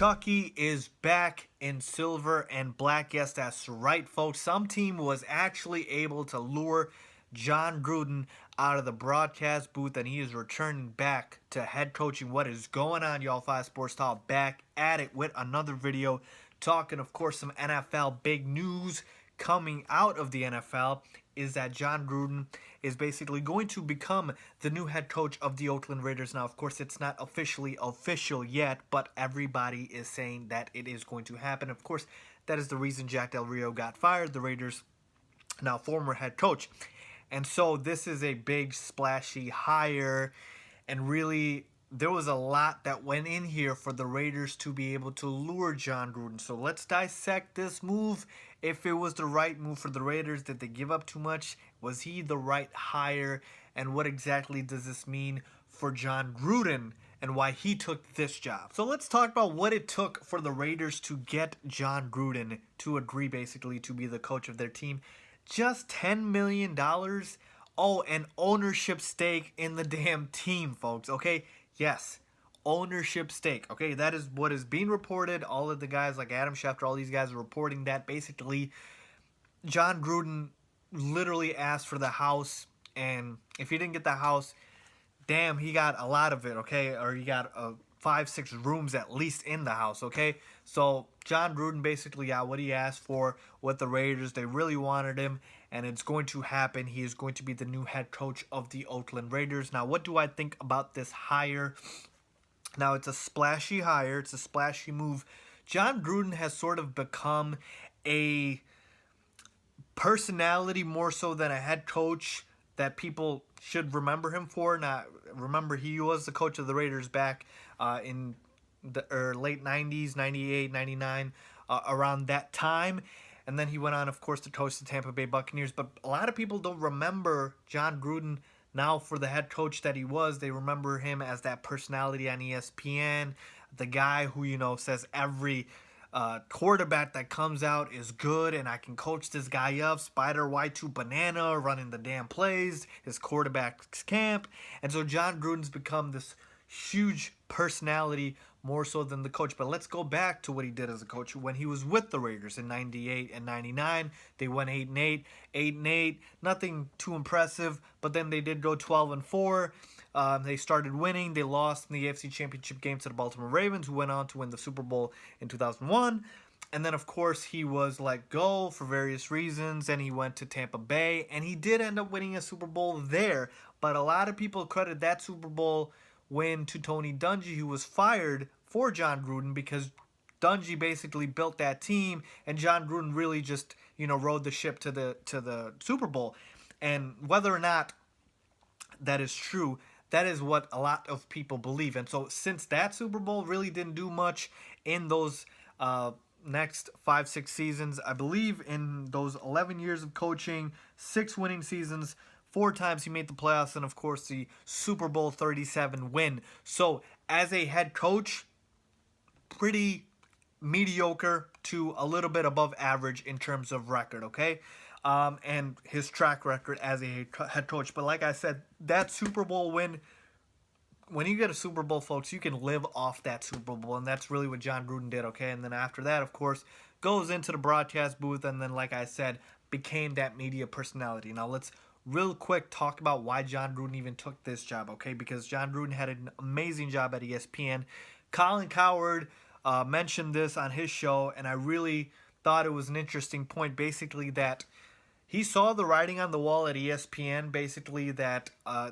Chucky is back in silver and black. Yes, that's right, folks. Some team was actually able to lure John Gruden out of the broadcast booth, and he is returning back to head coaching. What is going on, y'all? FaizSportsTalk back at it with another video, talking, of course, some NFL big news coming out of the NFL is that John Gruden is basically going to become the new head coach of the Oakland Raiders. Now, of course, it's not officially official yet, but everybody is saying that it is going to happen. Of course, that is the reason Jack Del Rio got fired, the Raiders' now former head coach. And so this is a big, splashy hire, and really there was a lot that went in here for the Raiders to be able to lure John Gruden. So let's dissect this move. If it was the right move for the Raiders, did they give up too much? Was he the right hire? And what exactly does this mean for John Gruden and why he took this job? So let's talk about what it took for the Raiders to get John Gruden to agree basically to be the coach of their team. Just $10 million. Oh, and ownership stake in the damn team, folks, okay? Yes, ownership stake, okay? That is what is being reported. All of the guys like Adam Schefter, all these guys are reporting that basically John Gruden literally asked for the house, and if he didn't get the house, damn, he got a lot of it, okay? Or he got 5-6 rooms at least in the house, okay? So John Gruden basically got what he asked for with the Raiders. They really wanted him, and it's going to happen. He is going to be the new head coach of the Oakland Raiders. Now, what do I think about this hire? Now, it's a splashy hire. It's a splashy move. John Gruden has sort of become a personality more so than a head coach that people should remember him for. Now, remember, he was the coach of the Raiders back in the late 90s, 98, 99, around that time. And then he went on, of course, to coach the Tampa Bay Buccaneers. But a lot of people don't remember John Gruden now for the head coach that he was. They remember him as that personality on ESPN, the guy who, you know, says every quarterback that comes out is good and I can coach this guy up. Spider Y2 Banana running the damn plays, his quarterback's camp. And so John Gruden's become this huge personality more so than the coach. But let's go back to what he did as a coach when he was with the Raiders in 98 and 99. They went 8-8, 8-8, nothing too impressive, but then they did go 12-4. They started winning. They lost in the AFC Championship game to the Baltimore Ravens, who went on to win the Super Bowl in 2001. And then, of course, he was let go for various reasons, and he went to Tampa Bay, and he did end up winning a Super Bowl there. But a lot of people credit that Super Bowl win to Tony Dungy, who was fired for John Gruden because Dungy basically built that team, and John Gruden really just, you know, rode the ship to the Super Bowl. And whether or not that is true, that is what a lot of people believe. And so since that Super Bowl really didn't do much in those next 5-6 seasons, I believe in those 11 years of coaching, 6 winning seasons, 4 times he made the playoffs, and of course the Super Bowl 37 win. So as a head coach, pretty mediocre to a little bit above average in terms of record, okay? And his track record as a head coach. But like I said, that Super Bowl win, when you get a Super Bowl, folks, you can live off that Super Bowl, and that's really what John Gruden did, okay? And then after that, of course, goes into the broadcast booth, and then, like I said, became that media personality. Now let's real quick talk about why John Gruden even took this job, okay? Because John Gruden had an amazing job at ESPN. Colin Cowherd mentioned this on his show, and I really thought it was an interesting point, basically that he saw the writing on the wall at ESPN, basically that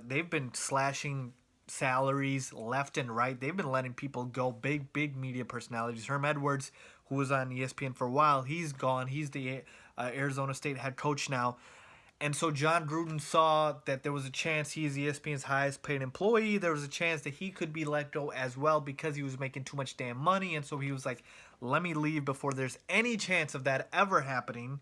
they've been slashing salaries left and right. They've been letting people go, big media personalities. Herm Edwards, who was on ESPN for a while, he's gone. He's the Arizona State head coach now. And so John Gruden saw that there was a chance he is ESPN's highest paid employee. There was a chance that he could be let go as well because he was making too much damn money. And so he was like, let me leave before there's any chance of that ever happening.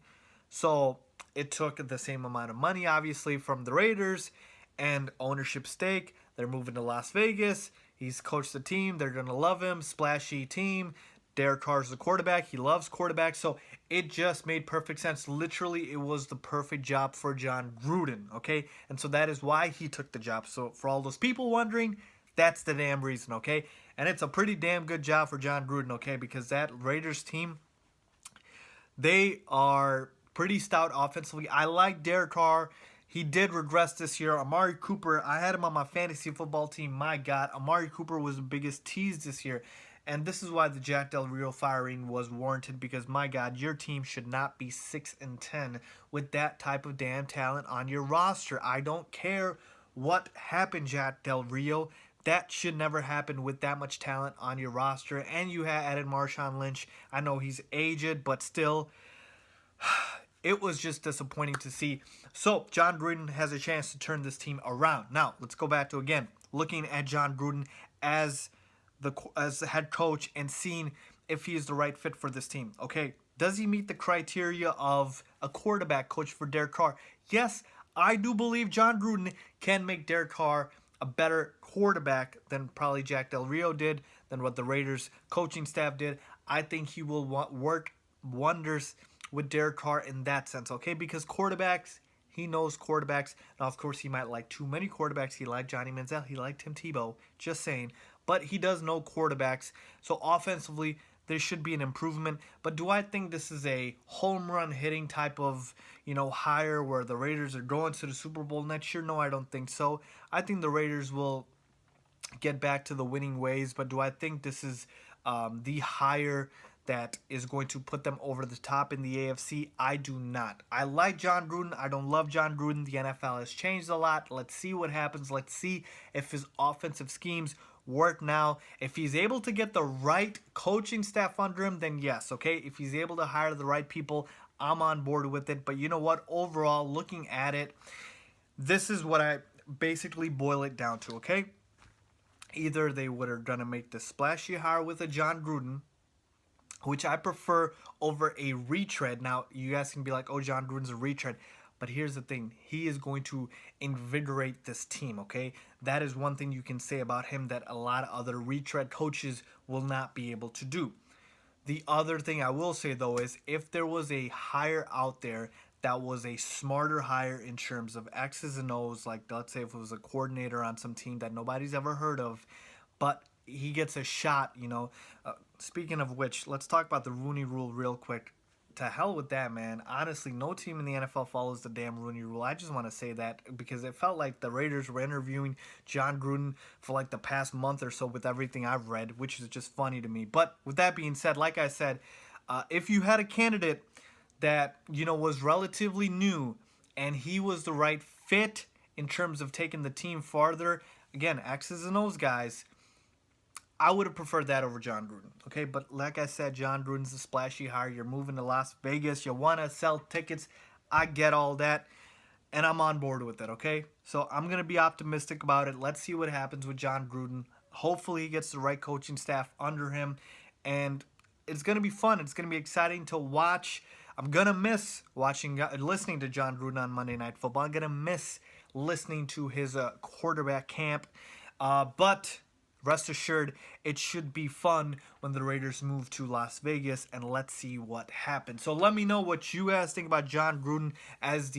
So it took the same amount of money, obviously, from the Raiders and ownership stake. They're moving to Las Vegas. He's coached the team. They're going to love him. Splashy team. Derek Carr's the quarterback. He loves quarterbacks. So it just made perfect sense. Literally, it was the perfect job for John Gruden, okay? And so that is why he took the job. So for all those people wondering, That's the damn reason, okay? And it's a pretty damn good job for John Gruden, okay? Because that Raiders team, they are pretty stout offensively. I like Derek Carr. He did regress this year. Amari Cooper, I had him on my fantasy football team. My God, Amari Cooper was the biggest tease this year. And this is why the Jack Del Rio firing was warranted, because my God, your team should not be 6-10 with that type of damn talent on your roster. I don't care what happened, Jack Del Rio. That should never happen with that much talent on your roster. And you had added Marshawn Lynch. I know he's aged, but still, it was just disappointing to see. So John Gruden has a chance to turn this team around. Now, let's go back to, again, looking at John Gruden as the head coach and seeing if he is the right fit for this team. Okay, does he meet the criteria of a quarterback coach for Derek Carr? Yes, I do believe John Gruden can make Derek Carr a better quarterback than probably Jack Del Rio did, than what the Raiders coaching staff did. I think he will work wonders with Derek Carr in that sense, okay? Because quarterbacks, he knows quarterbacks. Now, of course, he might like too many quarterbacks. He liked Johnny Manziel. He liked Tim Tebow. Just saying. But he does know quarterbacks. So offensively, there should be an improvement. But do I think this is a home run hitting type of, hire where the Raiders are going to the Super Bowl next year? No, I don't think so. I think the Raiders will get back to the winning ways. But do I think this is the hire that is going to put them over the top in the AFC? I do not. I like John Gruden. I don't love John Gruden. The NFL has changed a lot. Let's see what happens. Let's see if his offensive schemes work now. If he's able to get the right coaching staff under him, then yes, okay? If he's able to hire the right people, I'm on board with it. But you know what? Overall, looking at it, this is what I basically boil it down to, okay? Either they would are going to make the splashy hire with a John Gruden, which I prefer over a retread. Now, you guys can be like, oh, John Gruden's a retread. But here's the thing. He is going to invigorate this team, okay? That is one thing you can say about him that a lot of other retread coaches will not be able to do. The other thing I will say, though, is if there was a hire out there that was a smarter hire in terms of X's and O's, like let's say if it was a coordinator on some team that nobody's ever heard of, but he gets a shot, speaking of which, let's talk about the Rooney Rule real quick. To hell with that, man. Honestly, no team in the NFL follows the damn Rooney Rule. I just want to say that because it felt like the Raiders were interviewing John Gruden for like the past month or so with everything I've read, which is just funny to me. But with that being said, like I said, if you had a candidate that, was relatively new and he was the right fit in terms of taking the team farther, again, X's and O's guys, I would have preferred that over John Gruden, okay? But like I said, John Gruden's a splashy hire. You're moving to Las Vegas. You want to sell tickets. I get all that, and I'm on board with it, okay? So I'm going to be optimistic about it. Let's see what happens with John Gruden. Hopefully he gets the right coaching staff under him, and it's going to be fun. It's going to be exciting to watch. I'm going to miss listening to John Gruden on Monday Night Football. I'm going to miss listening to his quarterback camp, but rest assured, it should be fun when the Raiders move to Las Vegas, and let's see what happens. So let me know what you guys think about John Gruden as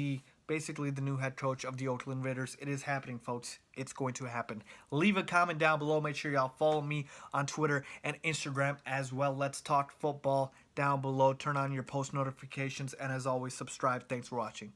basically the new head coach of the Oakland Raiders. It is happening, folks. It's going to happen. Leave a comment down below. Make sure y'all follow me on Twitter and Instagram as well. Let's talk football down below. Turn on your post notifications, and as always, subscribe. Thanks for watching.